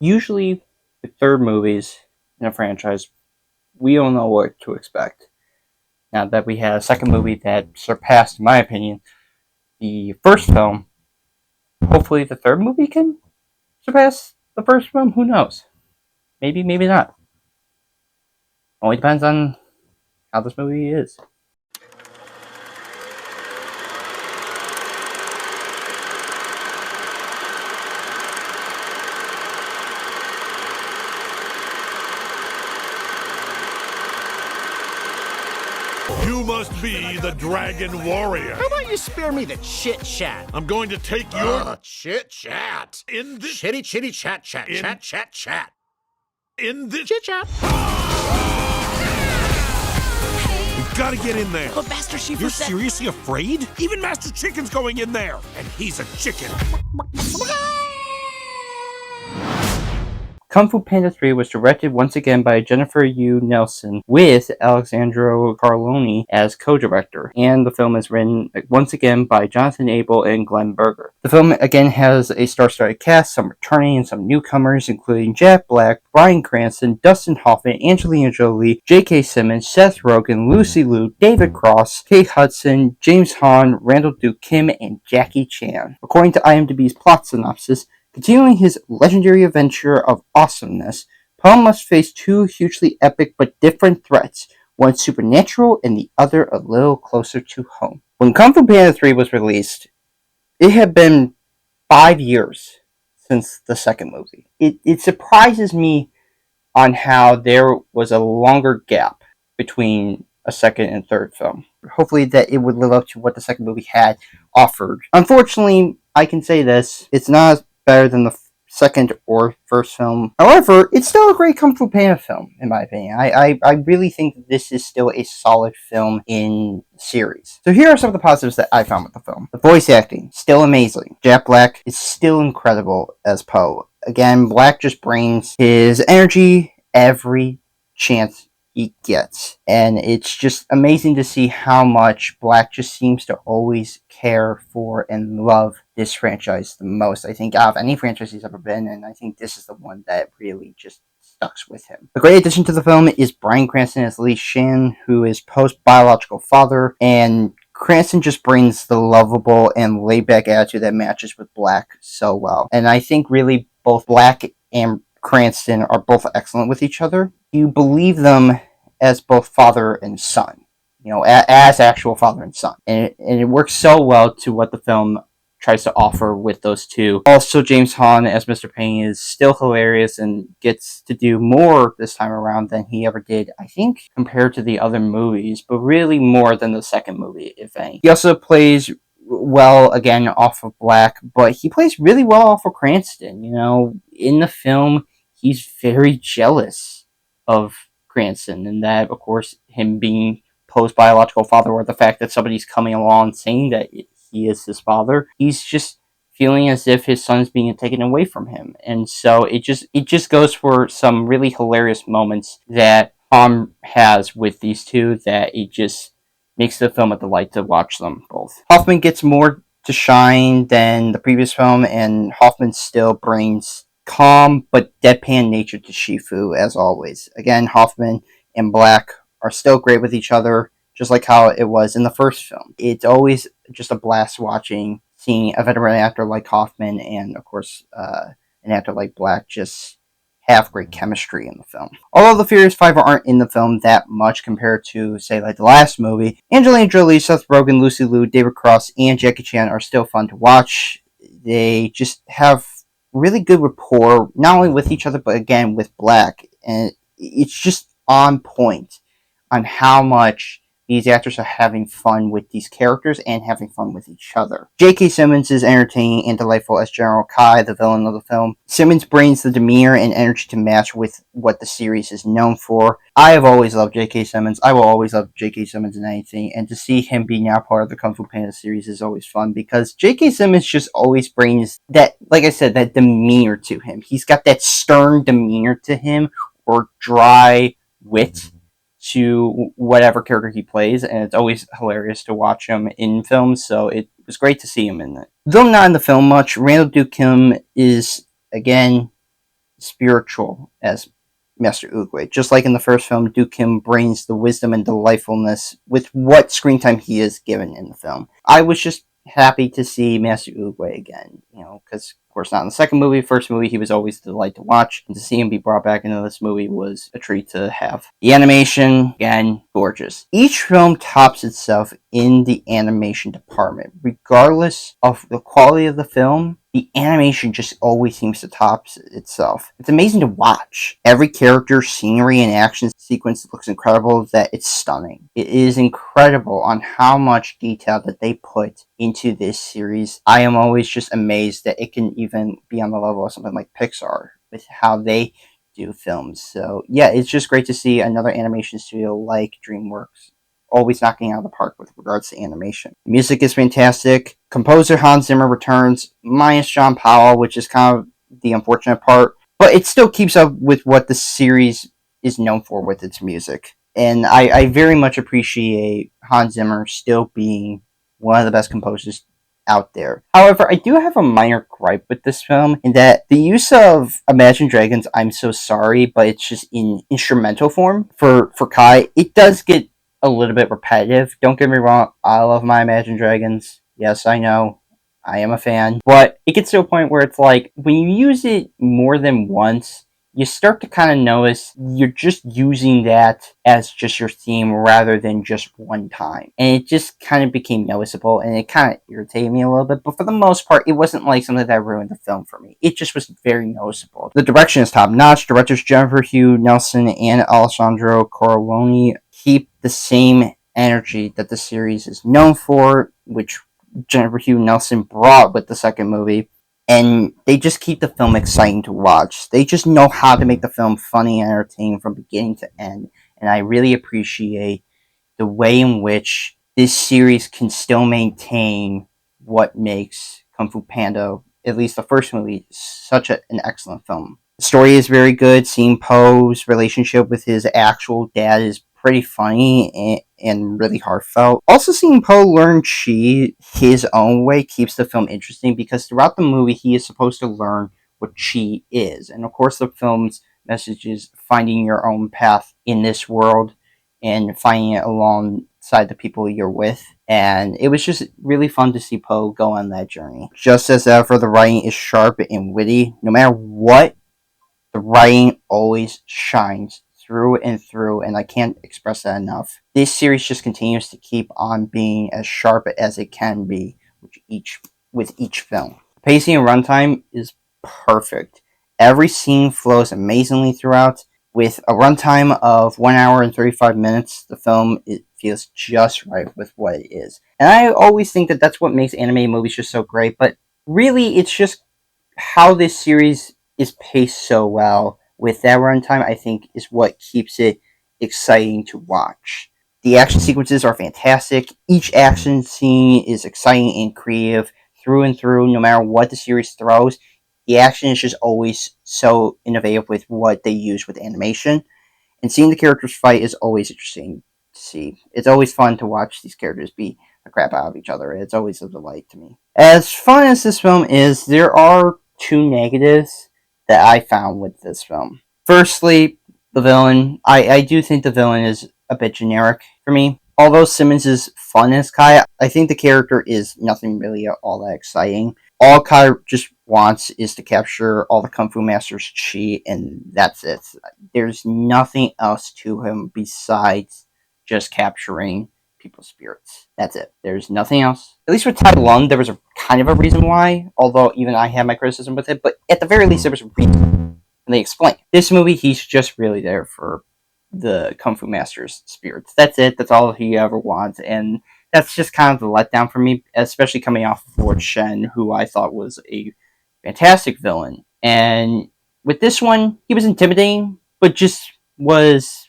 Usually, with third movies in a franchise, we don't know what to expect. Now that we had a second movie that surpassed, in my opinion, the first film, hopefully the third movie can surpass the first film. Who knows? Maybe, maybe not. Only depends on how this movie is. You must be the Dragon Warrior. How about you spare me the chit chat? I'm going to take your chit chat. in this Chitty chitty chat chat In- chat chat chat. in this. Chit chat. We gotta get in there. But Master Chief You're was that- seriously afraid? Even Master Chicken's going in there, and he's a chicken. Kung Fu Panda 3 was directed once again by Jennifer Yu Nelson with Alessandro Caloni as co-director, and the film is written once again by Jonathan Aibel and Glenn Berger. The film again has a star-studded cast, some returning and some newcomers, including Jack Black, Bryan Cranston, Dustin Hoffman, Angelina Jolie, J.K. Simmons, Seth Rogen, Lucy Liu, David Cross, Kate Hudson, James Hahn, Randall Duke Kim, and Jackie Chan. According to IMDb's plot synopsis, continuing his legendary adventure of awesomeness, Paul must face two hugely epic but different threats, one supernatural and the other a little closer to home. When Kung Fu Panda 3 was released, it had been 5 years since the second movie. It surprises me on how there was a longer gap between a second and third film. Hopefully that it would live up to what the second movie had offered. Unfortunately, I can say this, it's not better than the second or first film. However, it's still a great Kung Fu Panda film, in my opinion. I really think that this is still a solid film in the series. So here are some of the positives that I found with the film. The voice acting, still amazing. Jack Black is still incredible as Poe. Again, Black just brings his energy every chance he gets. And it's just amazing to see how much Black just seems to always care for and love this franchise the most. I think out of any franchise he's ever been, and I think this is the one that really just stuck with him. A great addition to the film is Bryan Cranston as Li Shin, who is Poe's biological father, and Cranston just brings the lovable and laid-back attitude that matches with Black so well. And I think really both Black and Cranston are both excellent with each other. You believe them as both father and son, as actual father and son. And it works so well to what the film tries to offer with those two. Also, James Hahn as Mr. Payne is still hilarious and gets to do more this time around than he ever did, I think, compared to the other movies, but really more than the second movie, if any. He also plays well, again, off of Black, but he plays really well off of Cranston. In the film, he's very jealous of Cranston, and that, of course, him being Poe's biological father, or the fact that somebody's coming along saying that he is his father, he's just feeling as if his son's being taken away from him. And so it just goes for some really hilarious moments that Tom has with these two, that it just makes the film a delight to watch them both. Hoffman gets more to shine than the previous film, and Hoffman still brings calm but deadpan nature to Shifu, as always. Again, Hoffman and Black are still great with each other, just like how it was in the first film. It's always just a blast seeing a veteran actor like Hoffman and, of course, an actor like Black just have great chemistry in the film. Although the Furious Five aren't in the film that much compared to, say, like the last movie, Angelina Jolie, Seth Rogen, Lucy Liu, David Cross, and Jackie Chan are still fun to watch. They just have really good rapport, not only with each other, but again with Black. And it's just on point on how much these actors are having fun with these characters and having fun with each other. J.K. Simmons is entertaining and delightful as General Kai, the villain of the film. Simmons brings the demeanor and energy to match with what the series is known for. I have always loved J.K. Simmons. I will always love J.K. Simmons in anything, and to see him be now part of the Kung Fu Panda series is always fun, because J.K. Simmons just always brings that, like I said, that demeanor to him. He's got that stern demeanor to him, or dry wit to whatever character he plays, and it's always hilarious to watch him in films, so it was great to see him in it. Though not in the film much, Randall Duke Kim is, again, spiritual as Master Oogway. Just like in the first film, Kim brings the wisdom and delightfulness with what screen time he is given in the film. I was just happy to see Master Oogway again, because of course not in the second movie. First movie, he was always a delight to watch, and to see him be brought back into this movie was a treat to have. The animation, again, gorgeous. Each film tops itself in the animation department. Regardless of the quality of the film, the animation just always seems to top itself. It's amazing to watch. Every character, scenery, and action sequence looks incredible, that it's stunning. It is incredible on how much detail that they put into this series. I am always just amazed that it can even be on the level of something like Pixar with how they do films. So yeah, it's just great to see another animation studio like DreamWorks always knocking out of the park with regards to animation. Music is fantastic. Composer Hans Zimmer returns, minus John Powell, which is kind of the unfortunate part, but it still keeps up with what the series is known for with its music. And I very much appreciate Hans Zimmer still being one of the best composers out there. However, I do have a minor gripe with this film in that the use of Imagine Dragons' I'm So Sorry, but it's just in instrumental form for Kai, it does get a little bit repetitive. Don't get me wrong, I love my Imagine Dragons. Yes, I know. I am a fan. But it gets to a point where it's like, when you use it more than once, you start to kind of notice you're just using that as just your theme rather than just one time. And it just kind of became noticeable, and it kind of irritated me a little bit. But for the most part, it wasn't like something that ruined the film for me. It just was very noticeable. The direction is top notch. Directors Jennifer Hugh Nelson and Alessandro Caloni keep the same energy that the series is known for, which Jennifer Hugh Nelson brought with the second movie. And they just keep the film exciting to watch. They just know how to make the film funny and entertaining from beginning to end. And I really appreciate the way in which this series can still maintain what makes Kung Fu Panda, at least the first movie, such an excellent film. The story is very good. Seeing Po's relationship with his actual dad is pretty funny and really heartfelt. Also, seeing Po learn Chi his own way keeps the film interesting, because throughout the movie he is supposed to learn what Chi is. And of course the film's message is finding your own path in this world and finding it alongside the people you're with. And it was just really fun to see Po go on that journey. Just as ever, the writing is sharp and witty. No matter what, the writing always shines through and through, and I can't express that enough. This series just continues to keep on being as sharp as it can be with each film. Pacing and runtime is perfect. Every scene flows amazingly throughout. With a runtime of 1 hour and 35 minutes, the film, it feels just right with what it is. And I always think that that's what makes animated movies just so great, but really it's just how this series is paced so well with that runtime, I think, is what keeps it exciting to watch. The action sequences are fantastic. Each action scene is exciting and creative through and through, no matter what the series throws. The action is just always so innovative with what they use with animation. And seeing the characters fight is always interesting to see. It's always fun to watch these characters beat the crap out of each other. It's always a delight to me. As fun as this film is, there are two negatives that I found with this film. Firstly, the villain. I do think the villain is a bit generic for me. Although Simmons is fun as Kai, I think the character is nothing really all that exciting. All Kai just wants is to capture all the Kung Fu Master's Chi, and that's it. There's nothing else to him besides just capturing people's spirits. That's it. There's nothing else. At least with Tai Lung, there was a kind of a reason why, although even I had my criticism with it, but at the very least there was a reason, and they explain. This movie, he's just really there for the Kung Fu Master's spirits. That's it. That's all he ever wants, and that's just kind of the letdown for me, especially coming off of Lord Shen, who I thought was a fantastic villain. And with this one, he was intimidating, but just was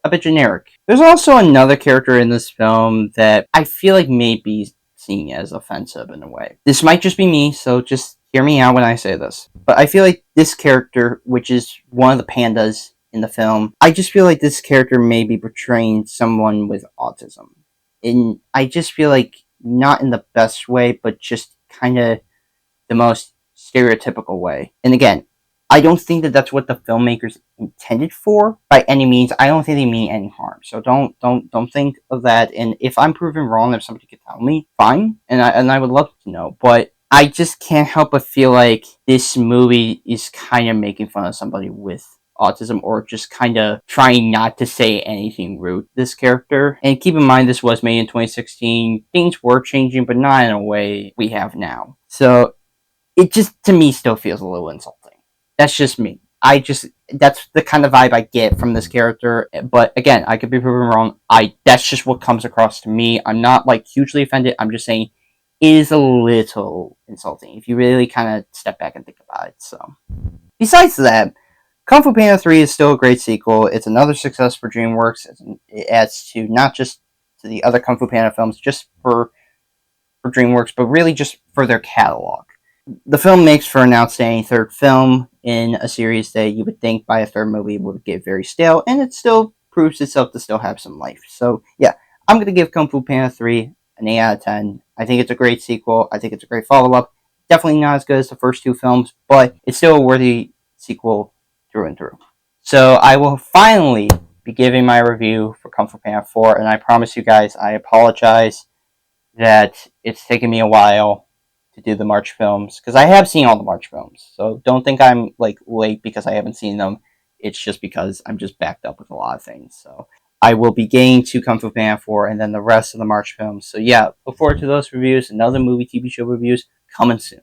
a bit generic. There's also another character in this film that I feel like may be seen as offensive in a way. This might just be me, so just hear me out when I say this. But I feel like this character, which is one of the pandas in the film, I just feel like this character may be portraying someone with autism. And I just feel like not in the best way, but just kind of the most stereotypical way. And again, I don't think that that's what the filmmakers intended for by any means. I don't think they mean any harm. So don't think of that. And if I'm proven wrong, if somebody could tell me, fine. And I would love to know. But I just can't help but feel like this movie is kind of making fun of somebody with autism, or just kind of trying not to say anything rude to this character. And keep in mind, this was made in 2016. Things were changing, but not in a way we have now. So it just, to me, still feels a little insulting. That's just me. That's the kind of vibe I get from this character. But again, I could be proven wrong. That's just what comes across to me. I'm not like hugely offended. I'm just saying it is a little insulting if you really kind of step back and think about it. So, besides that, Kung Fu Panda 3 is still a great sequel. It's another success for DreamWorks. It adds to not just to the other Kung Fu Panda films, just for DreamWorks, but really just for their catalog. The film makes for an outstanding third film in a series that you would think by a third movie would get very stale, and it still proves itself to still have some life. So, yeah, I'm going to give Kung Fu Panda 3 an 8 out of 10. I think it's a great sequel. I think it's a great follow-up. Definitely not as good as the first two films, but it's still a worthy sequel through and through. So I will finally be giving my review for Kung Fu Panda 4, and I promise you guys, I apologize that it's taken me a while to do the March films, because I have seen all the March films, so don't think I'm like late because I haven't seen them. It's just because I'm just backed up with a lot of things. So I will be getting to Kung Fu Panda 4 and then the rest of the March films. So yeah, look forward to those reviews and other movie TV show reviews coming soon.